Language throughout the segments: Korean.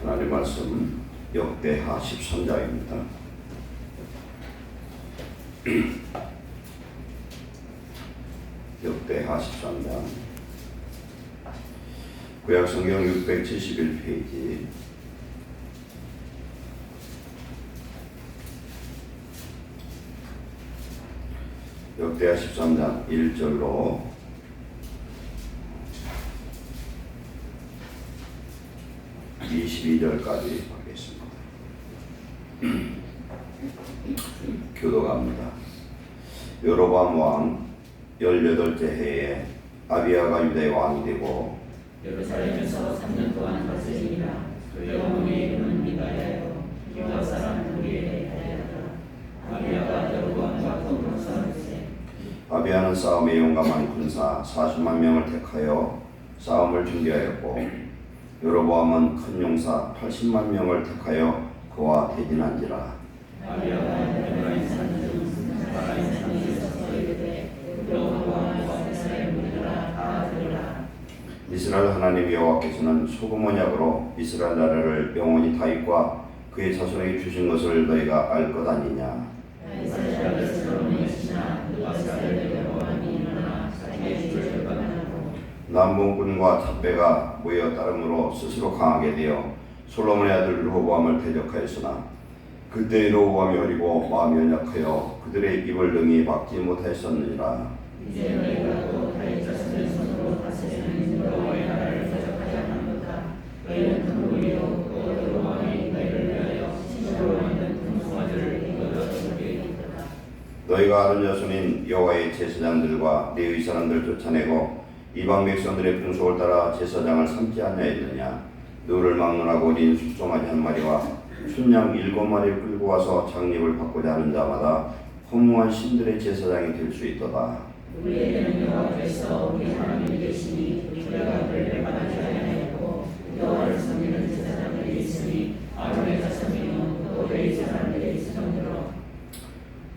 하나님 말씀 역대하 13장입니다. 역대하 13장 구약성경 671페이지 역대하 13장 1절로 22절까지 하겠습니다. 교도갑니다. 여로보암 왕 18째 해에 아비야가 유다의 왕이 되고 예루살렘에서 3년 동안 다스리니라. 그의 어머니의 이름은 미가야요 유다 사람 우리의 아들이었더라. 아비야가 여로보암과 더불어 싸울세. 아비야는 싸움에 용감한 군사 40만 명을 택하여 싸움을 준비하였고 여로보암은 큰 용사 80만 명을 택하여 그와 대진한지라. 아비야가 에브라임 산중 바라임 산에 서서 이르되 여로보암과 이스라엘 무리들아 다 들으라. 이스라엘 하나님 여호와께서는 소금 언약으로 이스라엘 나라를 영원히 다윗과 그의 자손에게 주신 것을 너희가 알 것 아니냐. 이스라엘에서 여로보암이 시나 그와 이스라엘 여로보암이 일어나 자기의 주를 결박하고 남봉군과 탑배가 모여 따름으로 스스로 강하게 되어 솔로몬의 아들 르호보암을 대적하였으나 그때 르호보암이 어리고 마음이 연약하여 그들의 입을 능히 막지 못하였었느니라. 이제 너희가 또 다윗 자손의 손으로 다스리는 여호와의 나라를 대적하지 않는도다. 너희는 큰 무리로 또 여로보암이 너희를 위하여 신으로 만든 금송아지를 이거져 죽게 되리라. 너희가 아론 자손인 여호와의 제사장들과 레위 사람들 쫓아내고 이방 백성들의 풍속을 따라 제사장을 삼지 아니하였느냐. 누를 막론하고 어린 숫송아지 한 마리와 순양 7마리를 끌고 와서 장립을 받고자 하는 자마다 허무한 신들의 제사장이 될 수 있도다. 우리에게는 여호와께서 우리 하나님이 계시니 우리가 그를 배반하지 아니하였고 여호와를 섬기는 제사장들이 있으니 아론의 자손이요 또 레위 사람들이 있을 정도로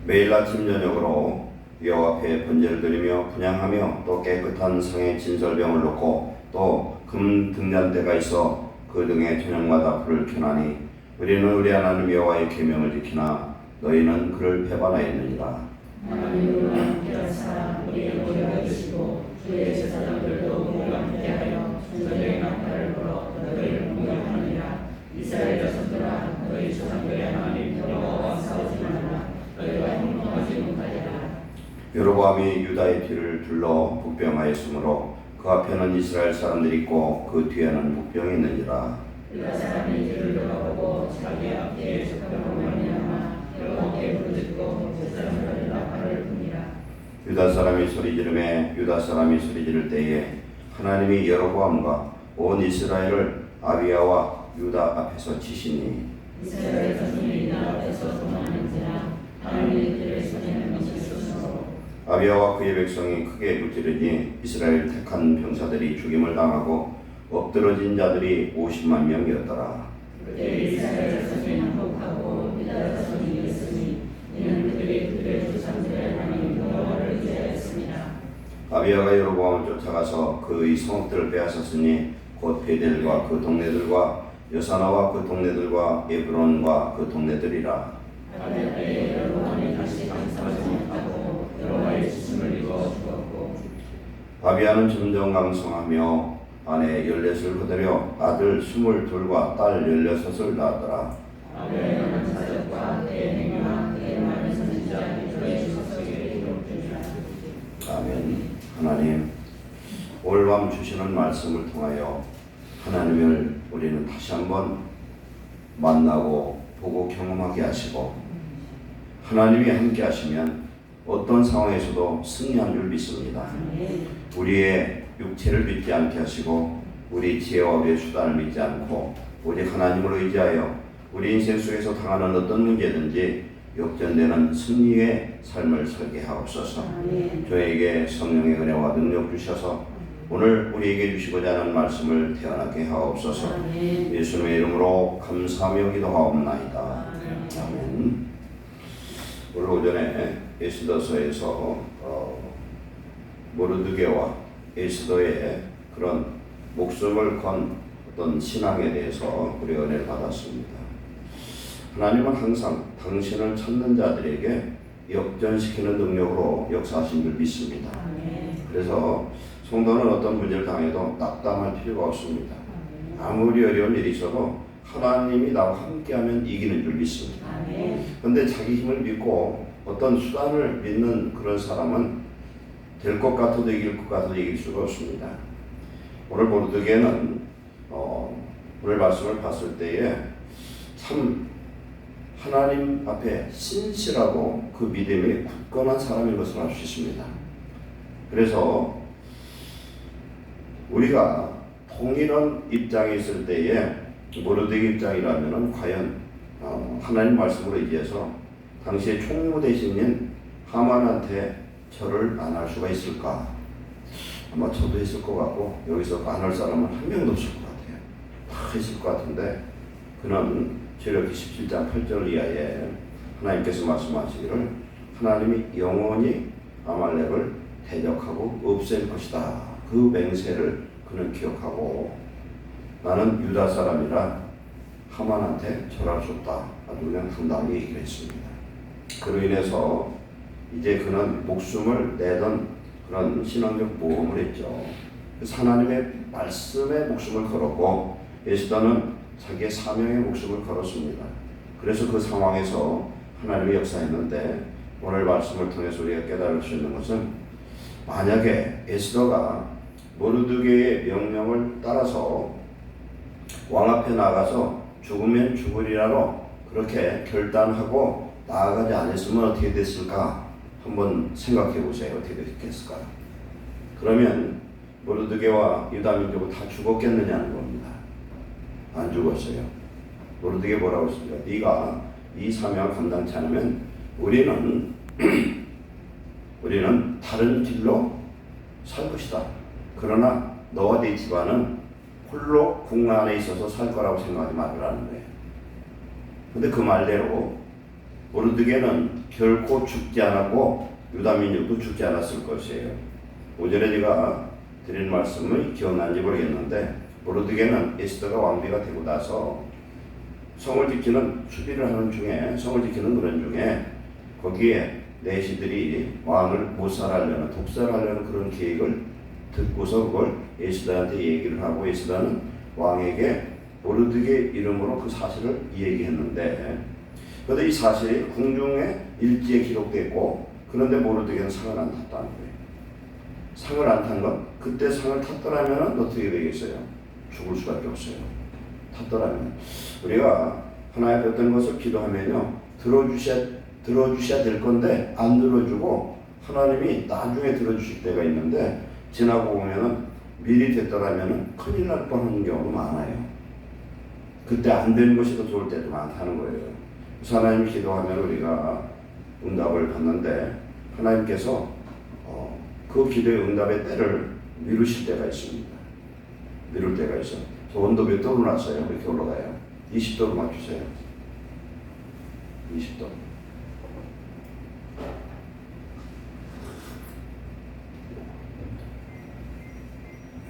매일 아침 저녁으로 여호와 앞에 번제를 드리며 분향하며 또 깨끗한 상에 진설병을 놓고 또 금 등잔대가 있어 그 등에 저녁마다 불을 켜나니 우리는 우리 하나님 여호와의 계명을 지키나 너희는 그를 배반하였느니라. 하나님으로 함께하사 우리의 머리가 되시고 주의 제사장들도 우리와 함께하여 전쟁의 나팔을 불어 너희를 공격하느니라. 이스라엘 자손들아 너희 조상들의 하나님 여호와와 싸우지 말라. 너희가 형통하지 못하리라. 여로보암이 유다의 뒤를 둘러 북병하였으므로 그 앞에는 이스라엘 사람들이 있고 그 뒤에는 북병이 있느니라. 유다 사람이 뒤를 돌아보고 자기 앞에 적병으로 말미암아 여호와께 부르짖고 제사장들의 나팔을 부니라. 유다 사람이 소리 지르매 유다 사람이 소리 지를 때에 하나님이 여로보암과 온 이스라엘을 아비야와 유다 앞에서 치시니 이스라엘 자손이 유다 앞에서 도망하는지라. 하나님이 그들의 손에는 미치소서. 아비야와 그의 백성이 크게 부지르니 이스라엘 택한 병사들이 죽임을 당하고 엎드러진 자들이 50만 명이었더라. 그때 이스라엘 자손이 항복하고 유다 자손이 이겼으니 이는 그들의 조상들의 하나님 여호와를 의지하였습니다. 아비야가 여로보암을 쫓아가서 그의 성읍들을 빼앗았으니 곧 베델과 그 동네들과 여사나와 그 동네들과 에브론과 그 동네들이라. 아비야 때에 여로보암이 다시 강성하지 못하고 여호와의 지침을 이루어 죽었고 아비야는 점점 강성하며 아내 14을 거두려 아들 22과 딸 16을 낳았더라. 아비야는 사적과 그의 행위와 그의 많은 선지자 이스라엘 주석에게 기록되니라. 아멘. 하나님, 오늘 밤 주시는 말씀을 통하여 하나님을 우리는 다시 한번 만나고 보고 경험하게 하시고 하나님이 함께 하시면 어떤 상황에서도 승리한 줄 믿습니다. 우리의 육체를 믿지 않게 하시고 우리 지혜와 우리의 수단을 믿지 않고 오직 하나님을 의지하여 우리 인생 속에서 당하는 어떤 문제든지 역전되는 승리의 삶을 살게 하옵소서. 저에게 성령의 은혜와 능력 주셔서 오늘 우리에게 주시고자 하는 말씀을 태어나게 하옵소서. 예수님의 이름으로 감사하며 기도하옵나이다. 아멘. 오늘 오전에 에스더서에서 모르드게와 에스더의 그런 목숨을 건 어떤 신앙에 대해서 우리 은혜를 받았습니다. 하나님은 항상 당신을 찾는 자들에게 역전시키는 능력으로 역사하신 줄 믿습니다. 그래서 성도는 어떤 문제를 당해도 낙담할 필요가 없습니다. 아무리 어려운 일이 있어도 하나님이 나와 함께하면 이기는 줄 믿습니다. 그런데 자기 힘을 믿고 어떤 수단을 믿는 그런 사람은 될 것 같아도 이길 것 같아도 이길 수가 없습니다. 오늘 모르드게는 오늘 말씀을 봤을 때에 참 하나님 앞에 신실하고 그 믿음이 굳건한 사람인 것을 알 수 있습니다. 그래서 우리가 동일한 입장에 있을 때에 모르드게 입장이라면 과연 하나님 말씀으로 의지해서 당시의 총무 대신인 하만한테 절을 안 할 수가 있을까? 아마 저도 했을 것 같고 여기서 안 할 사람은 한 명도 없을 것 같아요. 다 했을 것 같은데 그는 출애굽기 17장 8절 이하에 하나님께서 말씀하시기를 하나님이 영원히 아말렉을 대적하고 없앨 것이다. 그 맹세를 그는 기억하고 나는 유다 사람이라 하만한테 절할 수 없다. 아주 그냥 당당히 얘기를 했습니다. 그로 인해서 이제 그는 목숨을 내던 그런 신앙적 모험을 했죠. 그래서 하나님의 말씀에 목숨을 걸었고 에스더는 자기의 사명의 목숨을 걸었습니다. 그래서 그 상황에서 하나님의 역사했는데 오늘 말씀을 통해서 우리가 깨달을 수 있는 것은 만약에 에스더가 모르드게의 명령을 따라서 왕 앞에 나가서 죽으면 죽으리라로 그렇게 결단하고 나아가지 않았으면 어떻게 됐을까? 한번 생각해 보세요. 어떻게 됐겠을까? 그러면 모르드게와 유다 민족은 다 죽었겠느냐는 겁니다. 안 죽었어요. 모르드게 뭐라고 했습니까? 네가 이 사명을 감당치 않으면 우리는 다른 길로 살 것이다. 그러나 너와 네 집안은 홀로 궁 안에 있어서 살 거라고 생각하지 말으라는 거예요. 근데 그 말대로 모르드게는 결코 죽지 않았고 유다 민족도 죽지 않았을 것이에요. 오전에 제가 드린 말씀이 기억나는지 모르겠는데 모르드게는 에스더가 왕비가 되고 나서 성을 지키는 수비를 하는 중에 성을 지키는 그런 중에 거기에 내시들이 왕을 몰살하려는 독살하려는 그런 계획을 듣고서 그걸 에스더한테 얘기를 하고 에스더는 왕에게 모르드게 이름으로 그 사실을 얘기했는데 그런데 이 사실이 궁중의 일지에 기록됐고 그런데 모르드게는 상을 안 탔다는 거예요. 상을 안 탄 건 그때 상을 탔더라면 어떻게 되겠어요? 죽을 수밖에 없어요. 탔더라면 우리가 하나님 앞에 어떤 것을 기도하면요 들어주셔야 될 건데 안 들어주고 하나님이 나중에 들어주실 때가 있는데 지나고 보면은 미리 됐더라면 큰일 날 뻔한 경우도 많아요. 그때 안 되는 것이 더 좋을 때도 많다는 거예요. 그래서 하나님 기도하면 우리가 응답을 받는데 하나님께서 그 기도의 응답의 때를 미루실 때가 있습니다. 미룰 때가 있어요. 저 온도 몇 도로 놨어요? 이렇게 올라가요. 20도로 맞추세요. 20도.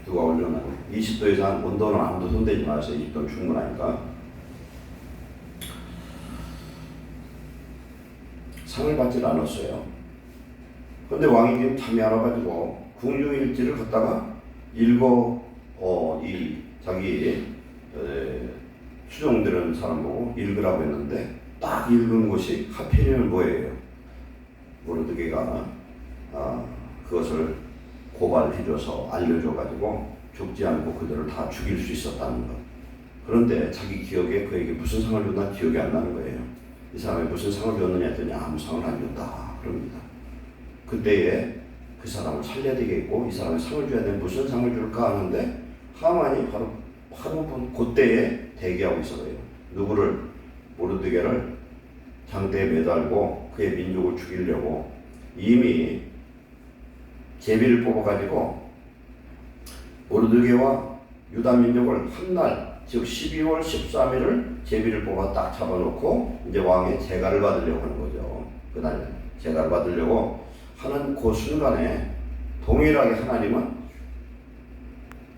누가 올려놔요? 20도 이상 온도는 아무도 손대지 마세요. 20도는 충분하니까. 상을 받질 않았어요. 그런데 왕이 지금 잠이 안 와가지고 궁중일지를 갖다가 이 자기 추종되는 사람 보고 읽으라고 했는데 딱 읽은 것이 하필이면 뭐예요? 모르드게가 그것을 고발해줘서 알려줘가지고 죽지 않고 그들을 다 죽일 수 있었다는 것. 그런데 자기 기억에 그에게 무슨 상을 줬나 기억이 안 나는 거예요. 이 사람이 무슨 상을 줬느냐 했더니 아무 상을 안 줬다 그럽니다. 그때에 그 사람을 살려야 되겠고 이 사람이 상을 줘야 되는 무슨 상을 줄까 하는데 하만이 바로 그때에 대기하고 있어요. 누구를? 모르드게를 장대에 매달고 그의 민족을 죽이려고 이미 제비를 뽑아가지고 모르드게와 유다 민족을 한날 즉 12월 13일을 제비를 뽑아 딱 잡아놓고 이제 왕의 재가를 받으려고 하는 거죠. 그날 재가를 받으려고 하는 그 순간에 동일하게 하나님은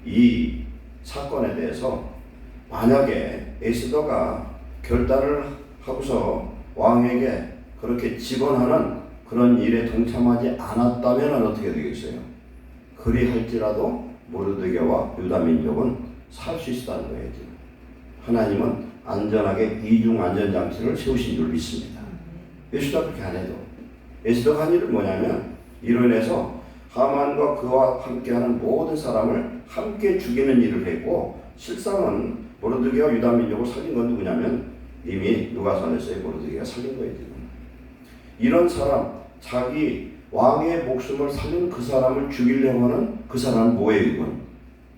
이 사건에 대해서 만약에 에스더가 결단을 하고서 왕에게 그렇게 직언하는 그런 일에 동참하지 않았다면 어떻게 되겠어요? 그리할지라도 모르드게와 유다 민족은 살 수 있었다는 거예요. 지금. 하나님은 안전하게 이중 안전장치를 세우신 줄 믿습니다. 에스더가 그렇게 안 해도. 에스더가 한 일은 뭐냐면 이로 인해서 하만과 그와 함께하는 모든 사람을 함께 죽이는 일을 했고, 실상은 모르드게와 유다 민족을 살린 건 누구냐면 이미 누가 살렸어요? 모르드게가 살린 거예요. 지금. 이런 사람, 자기 왕의 목숨을 살린 그 사람을 죽이려고 하는 그 사람은 뭐예요?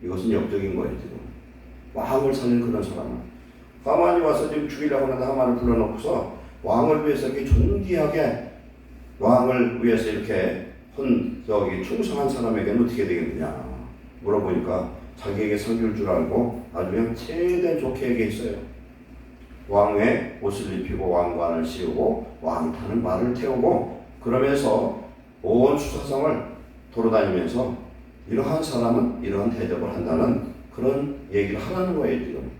이것은 역적인 거예요. 지금. 왕을 살린 그런 사람은. 하만이 와서 지금 죽이려고 하는데 하만을 불러놓고서 왕을 위해서 이렇게 존귀하게 왕을 위해서 이렇게 충성한 사람에게는 어떻게 되겠느냐 물어보니까 자기에게 섬길 줄 알고 아주 그냥 최대한 좋게 얘기했어요. 왕의 옷을 입히고 왕관을 씌우고 왕타는 말을 태우고 그러면서 온 수사성을 돌아다니면서 이러한 사람은 이러한 대접을 한다는 그런 얘기를 하라는 거예요. 지금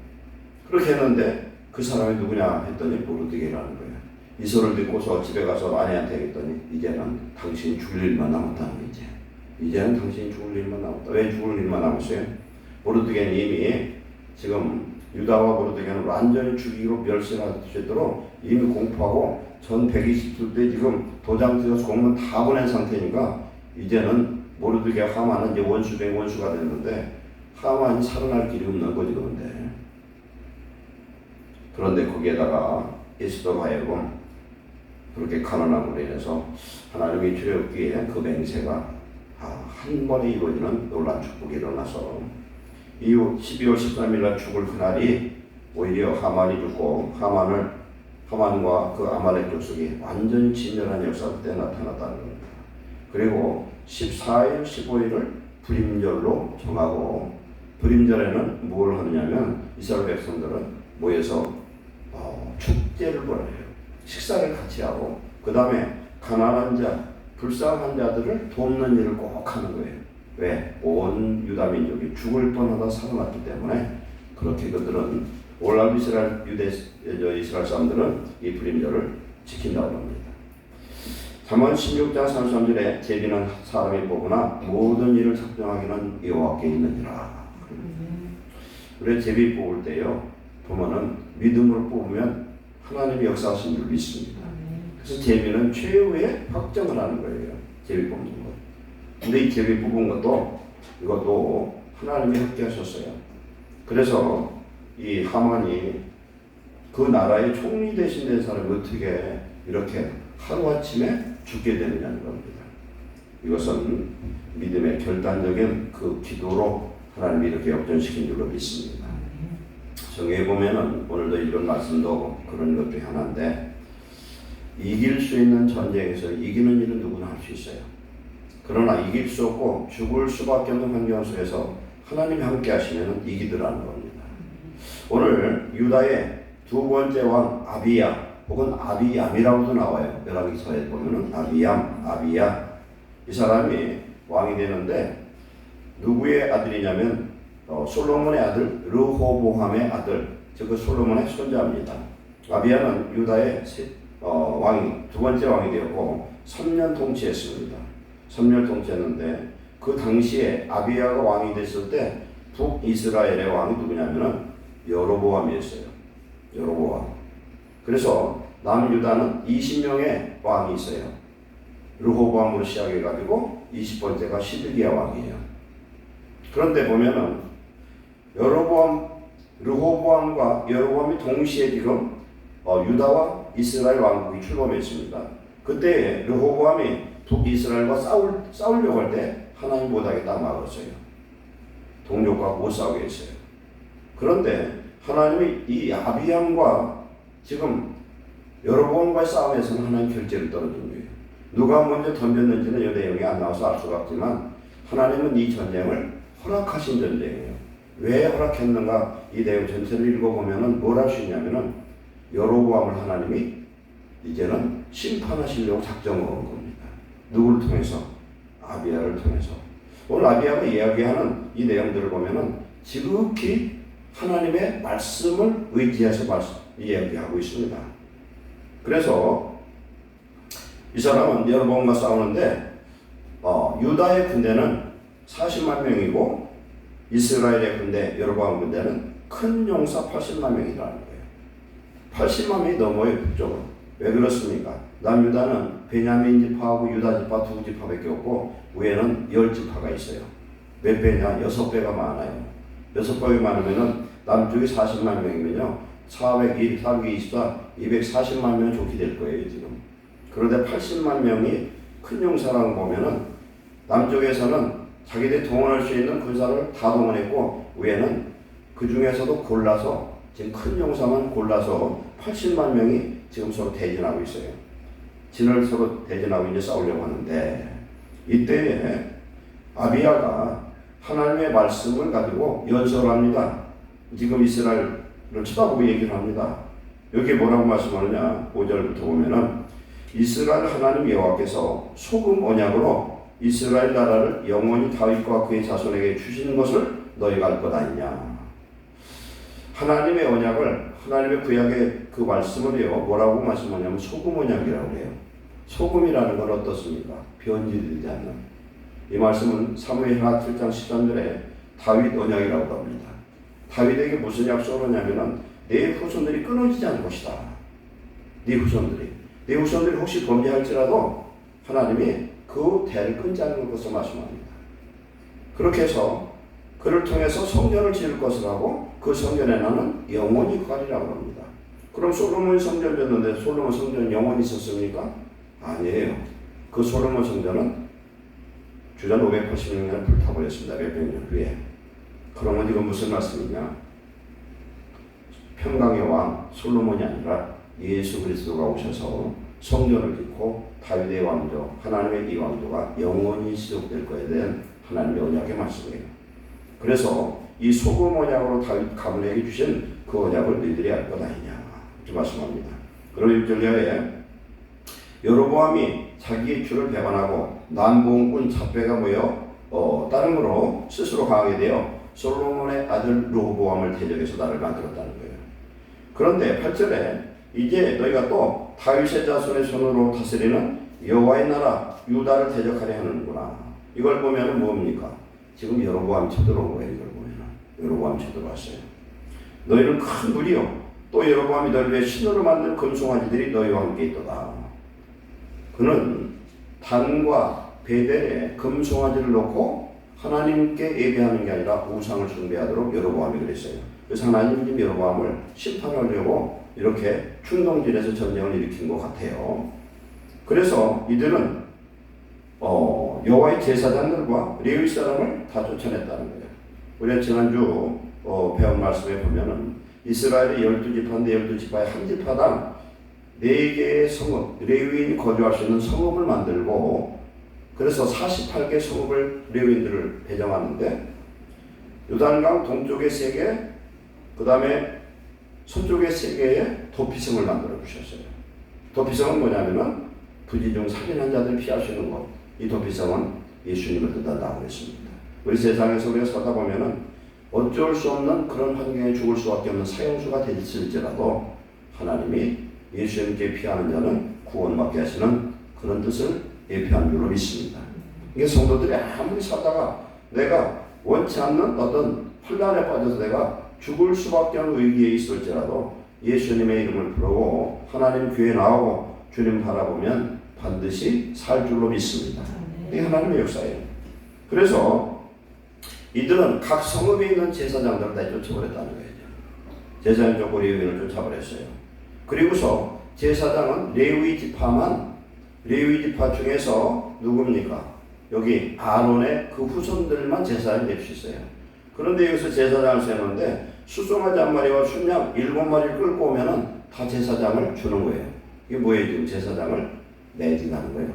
그렇게 했는데 그 사람이 누구냐 했더니 모르드게라는 거예요. 이 소리를 듣고서 집에 가서 아내한테 했더니 이제는 당신이 죽을 일만 남았다는 거지. 이제는 당신이 죽을 일만 남았다. 왜 죽을 일만 남았어요? 모르드게는 이미 지금 유다와 모르드게는 완전히 죽이고 멸시하도록 이미 공포하고 전 120대 지금 도장 찍어서 공문 다 보낸 상태니까 이제는 모르드게와 하만은 이제 원수가 됐는데 하만이 살아날 길이 없는 거지. 그런데 거기에다가 에스더가 하여금 그렇게 가난함으로 인해서 하나님의 주력기에 그 맹세가 한 번에 이루어지는 놀라운 축복이 일어나서 이후 12월 13일 날 죽을 그날이 오히려 하만이 죽고 하만과 그 아말렉 족속이 완전히 진멸한 역사가 그때 나타났다는 겁니다. 그리고 14일, 15일을 불임절로 정하고 불임절에는 뭘 하느냐면 이스라엘 백성들은 모여서 축제를 벌여요. 식사를 같이 하고 그 다음에 가난한 자, 불쌍한 자들을 돕는 일을 꼭 하는 거예요. 왜? 온 유다 민족이 죽을 뻔하다 살아났기 때문에 그렇게 그들은 올라온 이스라엘 사람들은 이 불임절을 지킨다고 합니다. 잠언 16장 33절에 제비는 사람이 보거나 모든 일을 작정하기는 여호와께 있느니라. 우리 제비 뽑을 때요 보면은 믿음으로 뽑으면 하나님이 역사하신 줄 믿습니다. 그래서 제비는 최후의 확정을 하는 거예요. 제비 뽑는 것. 근데 이 제비 뽑은 이것도 하나님이 함께 하셨어요. 그래서 이 하만이 그 나라의 총리 대신 된 사람이 어떻게 이렇게 하루아침에 죽게 되느냐는 겁니다. 이것은 믿음의 결단적인 그 기도로 하나님이 이렇게 역전시킨 줄로 믿습니다. 성경에 보면은 오늘도 이런 말씀도 그런 것 중에 하나인데 이길 수 있는 전쟁에서 이기는 일은 누구나 할 수 있어요. 그러나 이길 수 없고 죽을 수밖에 없는 환경 속에서 하나님이 함께 하시면 이기더라는 겁니다. 오늘 유다의 두 번째 왕 아비야 혹은 아비얌이라고도 나와요. 열왕기서에 보면은 아비야 이 사람이 왕이 되는데 누구의 아들이냐면 솔로몬의 아들 르호보암의 아들 즉 그 솔로몬의 손자입니다. 아비야는 유다의 왕이 두 번째 왕이 되었고 3년 통치했습니다. 3년 통치했는데 그 당시에 아비야가 왕이 됐을 때 북이스라엘의 왕이 누구냐면은 여로보암이었어요. 여로보암. 그래서 남유다는 20명의 왕이 있어요. 르호보암으로 시작해가지고 20번째가 시드기야 왕이에요. 그런데 보면은 르호보암과 여로보암이 동시에 지금 유다와 이스라엘 왕국이 출범했습니다. 그때 르호보암이 북이스라엘과 싸우려고 할 때 하나님 못하겠다 막았어요. 동족과 못 싸우게 했어요. 그런데 하나님이 이 아비암과 지금 여로보암과의 싸움에서는 하나님 결제를 떨어진 거예요. 누가 먼저 덤볐는지는 이 내용이 안 나와서 알 수가 없지만 하나님은 이 전쟁을 허락하신 전쟁이에요. 왜 허락했는가? 이 내용 전체를 읽어보면 뭘 할 수 있냐면은 여로보암을 하나님이 이제는 심판하시려고 작정을 한 겁니다. 누구를 통해서? 아비야를 통해서. 오늘 아비야가 이야기하는 이 내용들을 보면은 지극히 하나님의 말씀을 의지해서 이야기하고 있습니다. 그래서 이 사람은 여로보암과 싸우는데 유다의 군대는 40만 명이고 이스라엘의 군대, 여로보암 군대는 큰 용사 80만 명이라는 거예요. 80만 명이 넘어요, 북쪽은. 왜 그렇습니까? 남유다는 베냐민 지파하고 유다 지파 두 지파밖에 없고 위에는 10지파가 있어요. 몇 배냐? 6배가 많아요. 6배가 많으면은 남쪽이 40만 명이면요. 424, 240만 명 좋게 될 거예요, 지금. 그런데 80만 명이 큰 용사라고 보면은 남쪽에서는 자기들이 동원할 수 있는 군사를 다 동원했고 위에는 그 중에서도 골라서 지금 큰 용사만 골라서 80만 명이 지금 서로 대진하고 있어요. 진을 서로 대진하고 이제 싸우려고 하는데 이때에 아비야가 하나님의 말씀을 가지고 연설을 합니다. 지금 이스라엘을 쳐다보고 얘기를 합니다. 여기 뭐라고 말씀하느냐 5절부터 보면은 이스라엘 하나님 여호와께서 소금 언약으로 이스라엘 나라를 영원히 다윗과 그의 자손에게 주시는 것을 너희가 알 것 아니냐. 하나님의 언약을 하나님의 구약의 그 말씀을요 뭐라고 말씀하냐면 소금 언약이라고 해요. 소금이라는 건 어떻습니까? 변질되지 않는. 이 말씀은 사무엘하 7장 13절에 다윗 언약이라고 합니다. 다윗에게 무슨 약속을 하냐면은 내 후손들이 끊어지지 않을 것이다. 네 후손들이 혹시 범죄할지라도 하나님이 그 대를 끊지 않을 것을 말씀합니다. 그렇게 해서 그를 통해서 성전을 지을 것을 하고 그 성전에 나는 영원히 거하리라고 합니다. 그럼 솔로몬 성전 졌는데 솔로몬 성전 영원히 있었습니까? 아니에요. 그 솔로몬 성전은 주전 586년에 불타버렸습니다. 몇백 년 후에. 그러면 이건 무슨 말씀이냐? 평강의 왕 솔로몬이 아니라 예수 그리스도가 오셔서 성전을 짓고 다윗의 왕조, 하나님의 이 왕조가 영원히 지속될 것에 대한 하나님의 언약의 말씀이에요. 그래서 이 소금 언약으로 다윗 가문에게 주신 그 언약을 너희들이 알 것 아니냐 이렇게 말씀합니다. 그리고 6절에 여로보암이 자기의 주를 배반하고 남봉꾼 잡배가 모여 따름으로 스스로 강하게 되어 솔로몬의 아들 르호보암을 대적해서 나를 만들었다는 거예요. 그런데 8절에 이제 너희가 또 다윗의 자손의 손으로 다스리는 여호와의 나라 유다를 대적하려 하는구나. 이걸 보면은 뭡니까? 지금 여로보암 쳐들어온 거예요. 이걸 보면은 여로보암 쳐들어왔어요. 너희는 큰 무리요. 또 여로보암이 너희를 위해 신으로 만든 금송아지들이 너희와 함께 있도다. 그는 단과 베델에 금송아지를 놓고 하나님께 예배하는 게 아니라 우상을 숭배하도록 여로보암이 그랬어요. 그래서 하나님이 여로보암을 심판하려고 이렇게 충동질에서 전쟁을 일으킨 것 같아요. 그래서 이들은 여호와의 제사장들과 레위 사람을 다 쫓아냈다는 거예요. 우리가 지난주 배운 말씀에 보면은 이스라엘의 12지파인데 12지파의 한 지파당 4개의 성읍, 레위인이 거주할 수 있는 성읍을 만들고 그래서 48개 성읍을 레위인들을 배정하는데 요단강 동쪽에 3개, 그 다음에 서쪽에 3개의 도피성을 만들어 주셨어요. 도피성은 뭐냐면은 부지 중 살인한 자들 피할 수 있는 것. 이 도피성은 예수님을 뜻한다고 했습니다. 우리 세상에서 우리가 살다 보면은 어쩔 수 없는 그런 환경에 죽을 수밖에 없는 사형수가 됐을지라도 하나님이 예수님께 피하는 자는 구원받게 하시는 그런 뜻을 예표한 줄로 믿습니다. 이게 성도들이 아무리 살다가 내가 원치 않는 어떤 혼란에 빠져서 내가 죽을 수밖에 없는 위기에 있을지라도 예수님의 이름을 부르고 하나님 교회에 나오고 주님 바라보면 반드시 살 줄로 믿습니다. 이게 하나님의 역사예요. 그래서 이들은 각 성읍에 있는 제사장들을 다 쫓아버렸다는 거예요. 제사장 쪽 레위인을 쫓아버렸어요. 그리고서 제사장은 레위 지파 중에서 누굽니까? 여기 아론의 그 후손들만 제사장이 될 수 있어요. 그런데 여기서 제사장을 세우는데 수송아지 1마리와 순양 7마리를 끌고 오면은 다 제사장을 주는 거예요. 이게 뭐예요? 지금 제사장을 매진하는 거예요.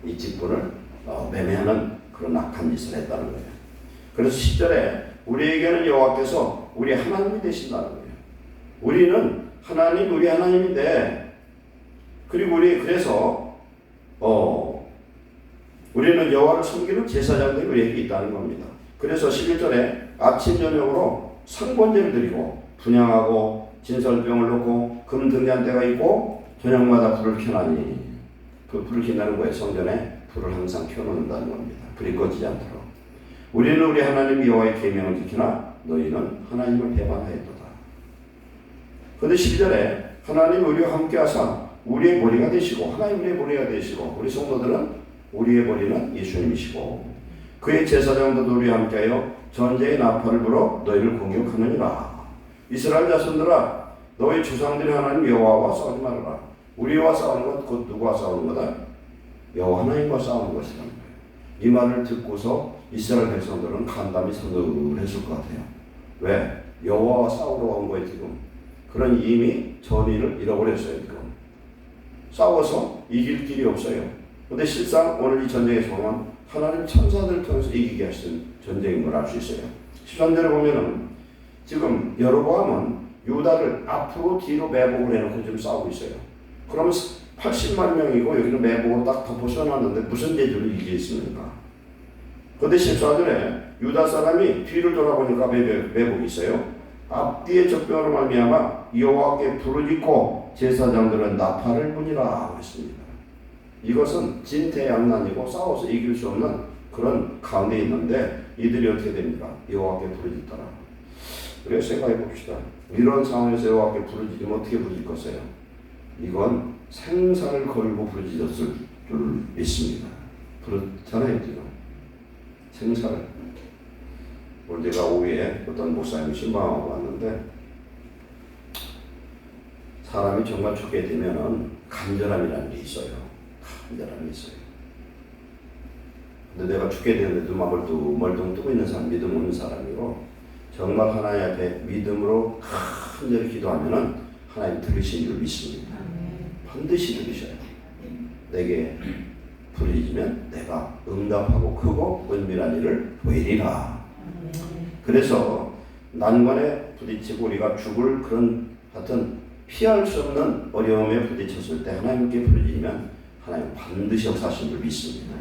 이 직분을 매매하는 그런 악한 짓을 했다는 거예요. 그래서 10절에 우리에게는 여호와께서 우리 하나님이 되신다는 거예요. 우리는 하나님, 우리 하나님인데 그리고 그래서 우리는 여호와를 섬기는 제사장들이 우리에게 있다는 겁니다. 그래서 11절에 아침 저녁으로 상번제를 드리고 분향하고 진설병을 놓고 금 등잔대가 있고 저녁마다 불을 켜나니 그 불을 켜나는 거예요. 성전에 불을 항상 켜놓는다는 겁니다. 불이 꺼지지 않도록. 우리는 우리 하나님 여호와의 계명을 지키나 너희는 하나님을 배반하였도다. 그런데 10절에 하나님 우리와 함께 하사 우리의 머리가 되시고 하나님 우리의 머리가 되시고 우리 성도들은 우리의 머리는 예수님이시고 그의 제사장들도 우리와 함께하여 전쟁의 나팔을 불어 너희를 공격하느니라. 이스라엘 자손들아 너희 조상들의 하나님 여호와와 싸우지 말아라. 우리와 싸우는 것 곧 누구와 싸우는 거다? 여호와 하나님과 싸우는 것이라는 거예요. 이 말을 듣고서 이스라엘 백성들은 간담이 서늘했을 것 같아요. 왜? 여호와와 싸우러 온 거예요 지금. 그런 이미 전의를 잃어버렸어요 지금. 싸워서 이길 길이 없어요. 근데 실상 오늘 이 전쟁의 소망은 하나님 천사들을 통해서 이기게 하신 전쟁인 걸 알 수 있어요. 13절에 보면은 지금 여로보암은 유다를 앞으로 뒤로 매복을 해놓고 지금 싸우고 있어요. 그러면 80만 명이고 여기는 매복으로 딱 덮어 씌워놨는데 무슨 재주로 이기겠습니까? 그런데 14절에 유다 사람이 뒤를 돌아보니까 매복이 있어요. 앞뒤의 적병으로 말미암아 여호와께 부르짖고 제사장들은 나팔을 부니라 했습니다. 이것은 진퇴양난이고 싸워서 이길 수 없는 그런 가운데 있는데 이들이 어떻게 됩니까? 여호와께 부르짖더라. 그래서 생각해 봅시다. 이런 상황에서 여호와께 부르짖으면 어떻게 부르짖겠어요? 이건 생사를 걸고 부르짖었을 줄 믿습니다. 그렇잖아요 지금. 생사를. 오늘 제가 오후에 어떤 목사님이 신방하고 왔는데 사람이 정말 죽게 되면은 간절함이라는 게 있어요. 간절함이 있어요. 근데 내가 죽게 되는데 눈만 멀뚱 뜨고 있는 사람, 믿음 없는 사람이고 정말 하나님 앞에 믿음으로 간절히 기도하면은 하나님 들으신 줄 믿습니다. 반드시 들으셔요. 내게 부르짖으면 내가 응답하고 크고 은밀한 일을 보이리라. 그래서 난관에 부딪히고 우리가 죽을 그런 하여튼 피할 수 없는 어려움에 부딪혔을 때 하나님께 부르짖으면 하나님 반드시 역사하신 줄 믿습니다.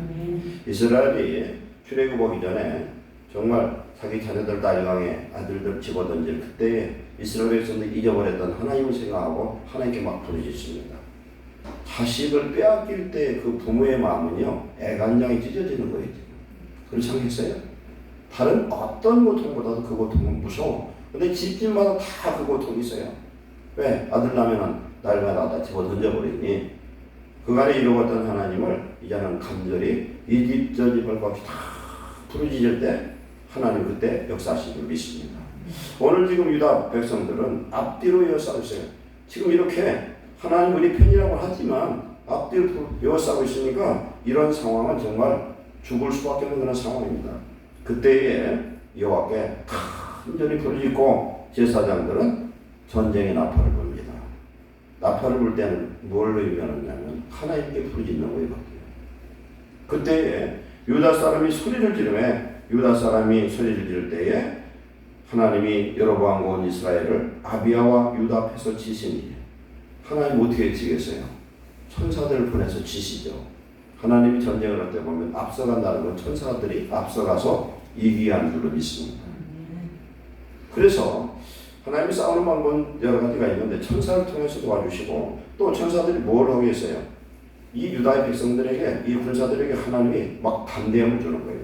이스라엘이 출애굽 오기 전에 정말 자기 자녀들 나일강에 아들들 집어던질 그때 이스라엘 백성들이 잊어버렸던 하나님을 생각하고 하나님께 막 부르짖습니다. 자식을 빼앗길 때 그 부모의 마음은요 애간장이 찢어지는 거예요. 그렇지 않겠어요? 다른 어떤 고통보다도 그 고통은 무서워. 근데 집집마다 다 그 고통이 있어요. 왜? 아들 나면은 날마다 다 집어 던져버리니 그간에 이루었던 하나님을 이제는 간절히 이 집 저 집을 같이 다 부르짖을 때 하나님 그때 역사하신 줄 믿습니다. 오늘 지금 유다 백성들은 앞뒤로 이어싸고 있어요. 지금 이렇게 하나님 우리 편이라고 하지만 앞뒤로 이어싸고 있으니까 이런 상황은 정말 죽을 수밖에 없는 그런 상황입니다. 그때에 여호와께 간절히 부르짖고 제사장들은 전쟁의 나팔을 붑니다. 나팔을 불 때는 뭘 의미하느냐면 하나님께 부르짖는 거거든요. 그때에 유다 사람이 소리를 지르매 유다 사람이 소리를 지를 때에 하나님이 여로보암과 온 이스라엘을 아비야와 유다 앞에서 치시니 하나님 어떻게 치겠어요? 천사들을 보내서 치시죠. 하나님이 전쟁을 할 때 보면 앞서간다는 건 천사들이 앞서가서 이기게 하는 줄로 믿습니다. 그래서 하나님이 싸우는 방법은 여러 가지가 있는데 천사를 통해서 도와주시고 또 천사들이 뭘 하고 있어요? 이 유다의 백성들에게 이 군사들에게 하나님이 막 담대함을 주는 거예요.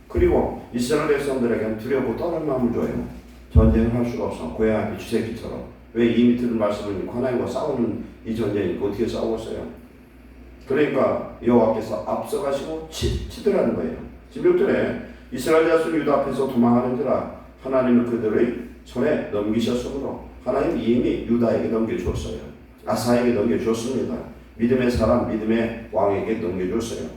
그리고 이스라엘 백성들에게는 두렵고 떠는 마음을 줘요. 전쟁을 할 수가 없어. 고양 앞에 쥐새끼처럼. 왜 이미 들은 말씀을 믿고 하나님과 싸우는 이 전쟁이니까 어떻게 싸웠어요? 그러니까 여호와께서 앞서가시고 치더라는 거예요. 16절에 이스라엘 자손 유다 앞에서 도망하는지라 하나님은 그들의 손에 넘기셨으므로 하나님 이미 유다에게 넘겨주었어요. 아사에게 넘겨주었습니다. 믿음의 사람, 믿음의 왕에게 넘겨주었어요.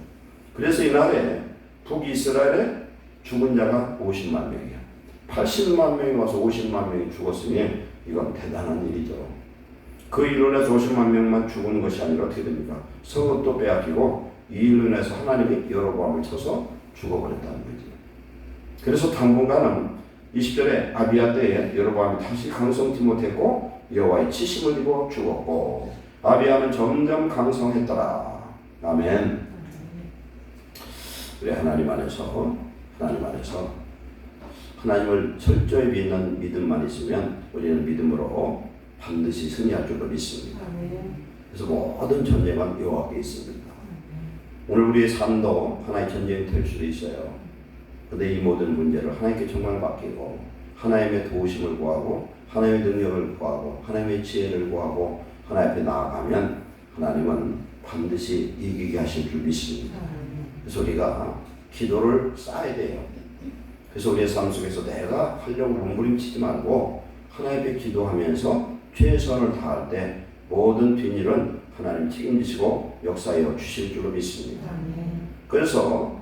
그래서 이날에 북이스라엘에 죽은 자가 50만 명이야. 80만 명이 와서 50만 명이 죽었으니 이건 대단한 일이죠. 그 일로 인해서 50만 명만 죽은 것이 아니라 어떻게 됩니까? 성읍도 빼앗기고 이 일로 인해서 하나님이 여로보암을 쳐서 죽어버렸다는 거죠. 그래서 당분간은 20절에 아비야 때에 여로보암이 다시 강성치 못했고 여호와의 치심을 입어 죽었고 아비야는 점점 강성했더라. 아멘. 우리 하나님 안에서 하나님을 철저히 믿는 믿음만 있으면 우리는 믿음으로 반드시 승리할 줄로 믿습니다. 그래서 모든 전쟁은 여호와께 있습니다. 오늘 우리의 삶도 하나의 전쟁이 될 수도 있어요. 그런데 이 모든 문제를 하나님께 정말 맡기고 하나님의 도우심을 구하고 하나님의 능력을 구하고 하나님의 지혜를 구하고 하나님 앞에 나아가면 하나님은 반드시 이기게 하실 줄 믿습니다. 그래서 우리가 기도를 쌓아야 돼요. 그래서 우리의 삶 속에서 내가 하려고 몸부림치지 말고 하나님 앞에 기도하면서 최선을 다할 때 모든 뒷일은 하나님 책임지시고 역사하여 주실 줄로 믿습니다. 그래서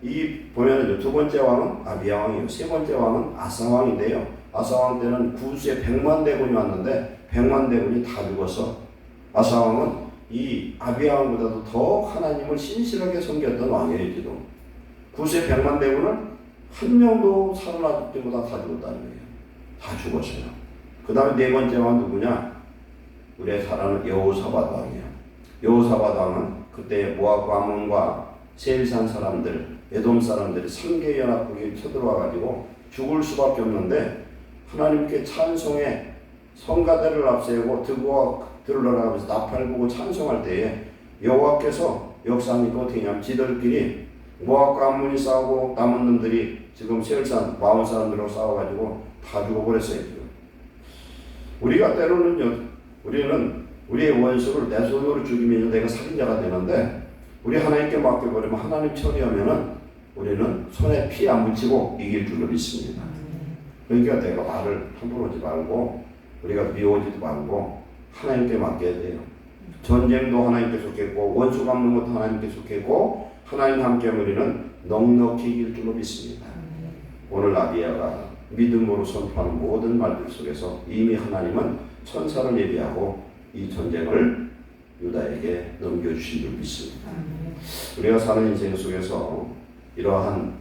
이 보면 두 번째 왕은 아비야 왕이고 세 번째 왕은 아사 왕인데요. 아사 왕 때는 구수에 100만 대군이 왔는데 100만 대군이 다 죽어서 아사 왕은 이 아비야 왕보다도 더 하나님을 신실하게 섬겼던 왕이었지도 구수에 100만 대군은 한 명도 살아남지 못하고 다 죽었다는 거예요. 다 죽었어요. 그 다음에 네 번째 왕은 누구냐? 우리의 잘 아는 여호사밧 왕이에요. 여호사밧 왕은 그때 모압과 아몬과 세일산 사람들, 에돔 사람들이 3개 연합국이 쳐들어와가지고 죽을 수밖에 없는데 하나님께 찬송에 성가대를 앞세우고 드고와 들으라 하면서 나팔 보고 찬송할 때에 여호와께서 역사하니까 어떻게 하냐면 지들끼리 모압과 아몬이 싸우고 남은 놈들이 지금 세일산 마온 사람들하고 싸워가지고 다 죽어버렸어요. 우리가 때로는요, 우리는 우리의 원수를 내 손으로 죽이면 내가 살인자가 되는데 우리 하나님께 맡겨버리면 하나님 처리하면은 우리는 손에 피 안 묻히고 이길 줄로 믿습니다. 그러니까 내가 말을 함부로 하지 말고 우리가 미워지지 말고 하나님께 맡겨야 돼요. 전쟁도 하나님께 속했고 원수 갚는 것도 하나님께 속했고 하나님 함께 우리는 넉넉히 이길 줄로 믿습니다. 오늘 아비야가 믿음으로 선포하는 모든 말들 속에서 이미 하나님은 천사를 예비하고 이 전쟁을 유다에게 넘겨주신 줄 믿습니다. 우리가 사는 인생 속에서 이러한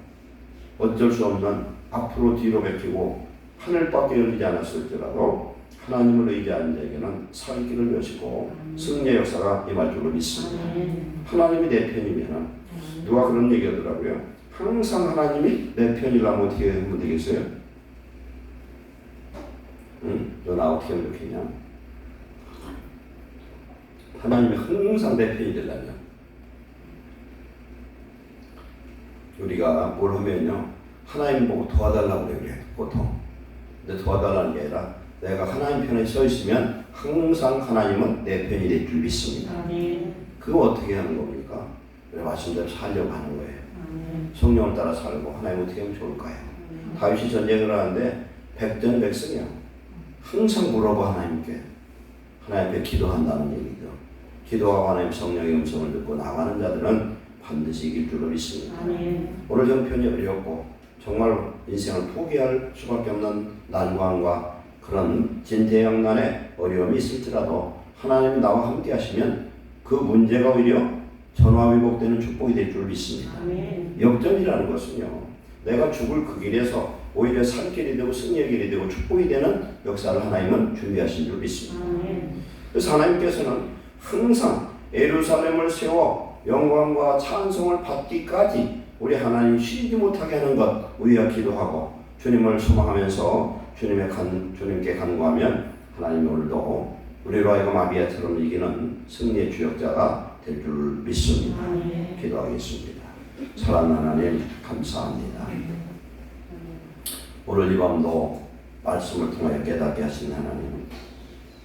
어쩔 수 없는 앞으로 뒤로 베끼고 하늘밖에 열리지 않았을지라도 하나님을 의지하는 자에게는 살 길을 여시고 승리의 역사가 임할 줄로 믿습니다. 하나님이 내 편이면 누가 그런 얘기 하더라고요. 항상 하나님이 내 편이라면 어떻게 하면 되겠어요? 너 나 어떻게 하면 좋겠냐? 하나님이 항상 내 편이 되려면 우리가 뭘 하면요 하나님 보고 도와달라고 그래요. 보통. 근데 도와달라는 게 아니라 내가 하나님 편에 서 있으면 항상 하나님은 내 편이 될 줄 믿습니다. 그거 어떻게 하는 겁니까? 그래 말씀대로 살려고 하는 거예요. 성령을 따라 살고 하나님 어떻게 하면 좋을까요? 다윗이 전쟁을 하는데 백전백승이요. 항상 물어봐 하나님께. 하나님 앞에 기도한다는 얘기죠. 기도하고 하나님 성령의 음성을 듣고 나가는 자들은 반드시 이길 줄로 믿습니다. 오늘 형편이 어렵고 정말 인생을 포기할 수밖에 없는 난관과 그런 진퇴양난의 어려움이 있을지라도 하나님이 나와 함께 하시면 그 문제가 오히려 전화위복되는 축복이 될 줄 믿습니다. 역전이라는 것은요 내가 죽을 그 길에서 오히려 살 길이 되고 승리의 길이 되고 축복이 되는 역사를 하나님은 준비하신 줄 믿습니다. 그래서 하나님께서는 항상 예루살렘을 세워 영광과 찬송을 받기까지 우리 하나님 쉬지 못하게 하는 것 우리가 기도하고 주님을 소망하면서 주님께 간구하면 하나님 오늘도 우리로 하여금 아비야처럼 이기는 승리의 주역자가 될 줄 믿습니다. 기도하겠습니다. 사랑하는 하나님 감사합니다. 오늘 이 밤도 말씀을 통하여 깨닫게 하신 하나님,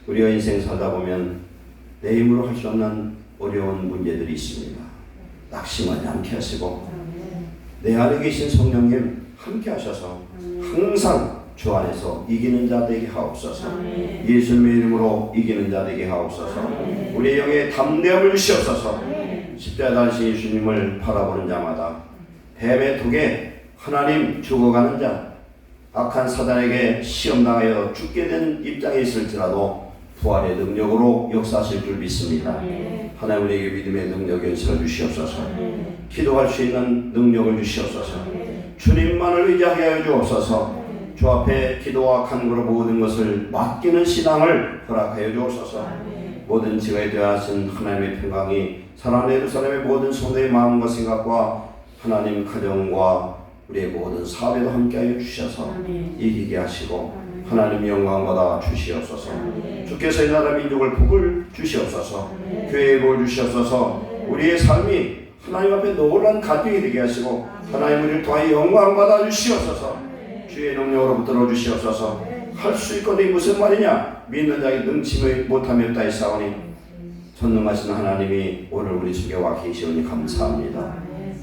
우리가 인생 살다 보면 내 힘으로 할 수 없는 어려운 문제들이 있습니다. 낙심하지 않게 하시고 내 안에 계신 성령님 함께 하셔서 항상 주 안에서 이기는 자 되게 하옵소서. 예수님의 이름으로 이기는 자 되게 하옵소서. 우리의 영에 담대함을 주시옵소서. 십자가 달리신 예수님을 바라보는 자마다 뱀의 독에 하나님 죽어가는 자, 악한 사단에게 시험당하여 죽게 된 입장에 있을지라도 부활의 능력으로 역사하실 줄 믿습니다. 하나님 우리에게 믿음의 능력 연설을 주시옵소서. 기도할 수 있는 능력을 주시옵소서. 주님만을 의지하게 하여 주옵소서. 주 앞에 기도와 간구로 모든 것을 맡기는 신앙을 허락하여 주옵소서. 모든 지각에 대하신 하나님의 평강이 사랑하는 예루살렘의 모든 성도의 마음과 생각과 하나님 가정과 우리의 모든 사업에도 함께하여 주셔서 아멘. 이기게 하시고 아멘. 하나님 영광 받아 주시옵소서. 아멘. 주께서 이 나라 민족을 복을 주시옵소서. 아멘. 교회에 복을 주시옵소서. 우리의 삶이 하나님 앞에 놀란 가정이 되게 하시고 하나님 우리를 통하여 영광 받아 주시옵소서. 주의 능력으로 붙들어 주시옵소서. 할 수 있거든 무슨 말이냐? 믿는 자에게 능치 못함이 없다 했사오니 전능하신 하나님이 오늘 우리 속에 와 계시오니 감사합니다.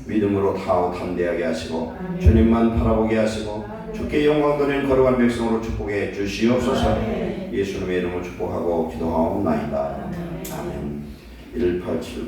믿음으로 다하고 담대하게 하시고 주님만 바라보게 하시고 주께 영광 돌리는 거룩한 백성으로 축복해 주시옵소서. 예수님의 이름으로 축복하고 기도하옵나이다. 아멘. 1870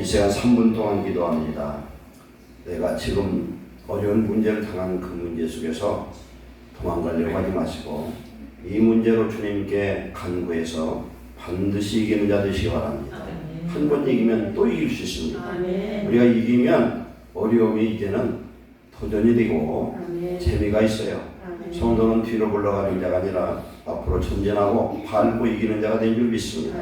시간 3분 동안 기도합니다. 내가 지금 어려운 문제를 당한 그 문제 속에서 도망가려고 하지 마시고 이 문제로 주님께 간구해서 반드시 이기는 자 되시기 바랍니다. 한 번 이기면 또 이길 수 있습니다. 우리가 이기면 어려움이 이제는 도전이 되고 재미가 있어요. 성도는 뒤로 물러가는 자가 아니라 앞으로 전진하고 밟고 이기는 자가 된 줄 믿습니다.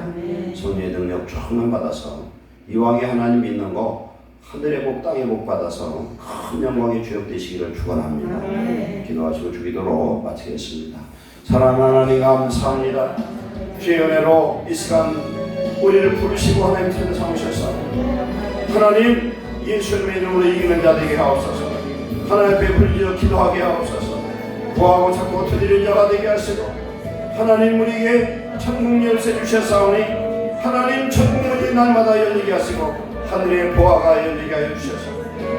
성령의 능력 조금만 받아서 이왕에 하나님 믿는 거 하늘의 복 땅의 복 받아서 큰 영광의 주역 되시기를 축원합니다. 기도하시고 주기도로 마치겠습니다. 사랑하는 하나님 감사합니다. 주의 은혜로 이 시간 우리를 부르시고 하나님 편에 삼으셨사 하나님 예수님의 이름으로 이기는 자 되게 하옵소서. 하나님 앞에 불리어 기도하게 하옵소서. 구하고 찾고 두드리는 자가 되게 하시고 하나님 우리에게 천국 열쇠 주셨사오니 하나님 천국 문이 날마다 열리게 하시고 하늘의 보화가 열리게 하여 주셔서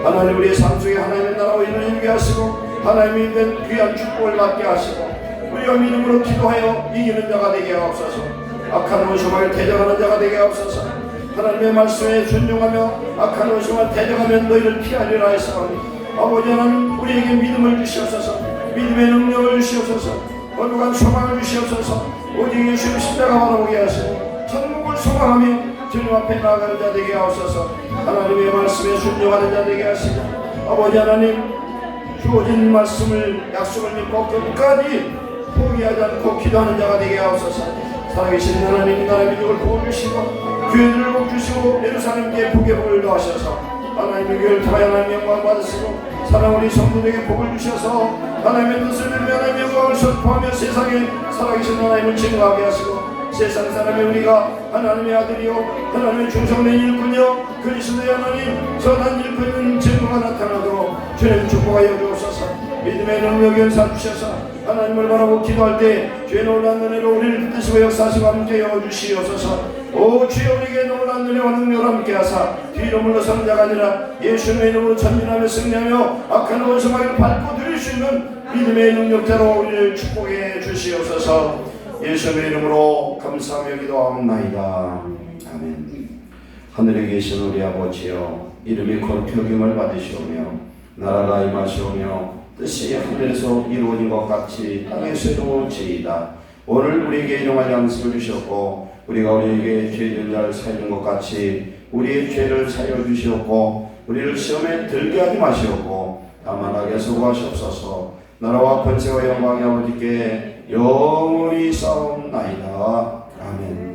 하나님 우리의 삶 속에 하나님의 나라와 이루어지게 하시고 하나님의 귀한 축복을 받게 하시고 우리가 믿음으로 기도하여 이기는 자가 되게 하옵소서. 악한 원수를 대적하는 자가 되게 하옵소서. 하나님의 말씀에 순종하며 악한 원수를 대적하며 너희를 피하리라 했사오니 아버지 하나님 우리에게 믿음을 주시옵소서. 믿음의 능력을 주시옵소서. 거룩한 소망을 주시옵소서. 오직 예수의 십자가 바라보게 하시고 천국을 소망하며 주님 앞에 나아가는 자 되게 하옵소서. 하나님의 말씀에 순종하는 자 되게 하시고 아버지 하나님 주어진 말씀을 약속을 믿고 끝까지 포기하지 않고 기도하는 자가 되게 하옵소서. 살아계신 하나님 나라의 민족을 보호주시고 교회들을 복주시고 예루살렘께 복의 복을 더하셔서 하나님의 교회를 통하여 하나님 영광을 받으시고 사랑 우리 성도들에게 복을 주셔서 하나님의 뜻을 이루며 하나님의 영광을 선포하며 세상에 살아계신 하나님을 증거하게 하시고 세상 사람의 우리가 하나님의 아들이요 하나님의 충성된 일꾼이요 그리스도의 하나님 선한 일꾼인 증거가 나타나도록 주님 축복하여 주옵소서. 믿음의 능력을 연사 주셔서 하나님을 바라고 기도할 때 주의 놀라운 은혜로 우리를 붙드시고 역사하시고 함께 여주시옵소서. 오 주여 우리에게 놀라운 은혜와 능력을 함께 하사 뒤로 물러서는 자가 아니라 예수님의 이름으로 전진하며 승리하며 악한 원수마귀를 밟고 들일 수 있는 믿음의 능력자로 우리를 축복해 주시옵소서. 예수님의 이름으로 감사하며 기도하옵나이다. 아멘. 하늘에 계신 우리 아버지여 이름이 거룩히 여김을 받으시오며 나라가 임하시오며 뜻이 하늘에서 이루어진 것 같이 땅에서 이루어지이다. 오늘 우리에게 일용할 양식을 주셨고 우리가 우리에게 죄진 자를 사하는 것 같이 우리의 죄를 사하여 주시옵고 우리를 시험에 들게 하지 마시옵고 다만 악에서 구하시옵소서. 나라와 권세와 영광이 아버지께 영원히 싸움나이다. 아멘.